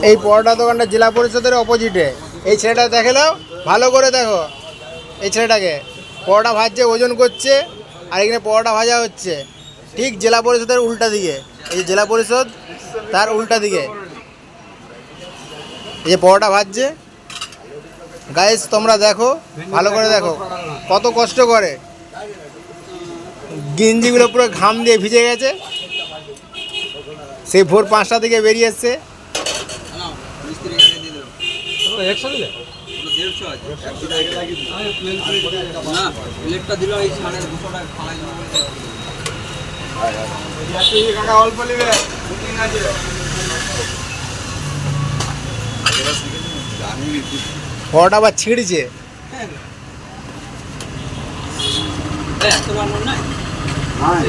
এই পরোটা দোকানটা জেলা পরিষদের অপোজিটে। এই ছেলেটা দেখে নাও, ভালো করে দেখো এই ছেলেটাকে। পরোটা ভাজছে, ওজন করছে, আর এখানে পরোটা ভাজা হচ্ছে ঠিক জেলা পরিষদের উল্টা দিকে। এই যে জেলা পরিষদ, তার উল্টা দিকে এই যে পরোটা ভাজছে। গাইস তোমরা দেখো, ভালো করে দেখো কত কষ্ট করে। গেঞ্জিগুলো পুরো ঘাম দিয়ে ভিজে গেছে। সেই ভোর 5টা থেকে বেরিয়ে এসছে। পরোটা আবার ছিঁড়ছে। হ্যাঁ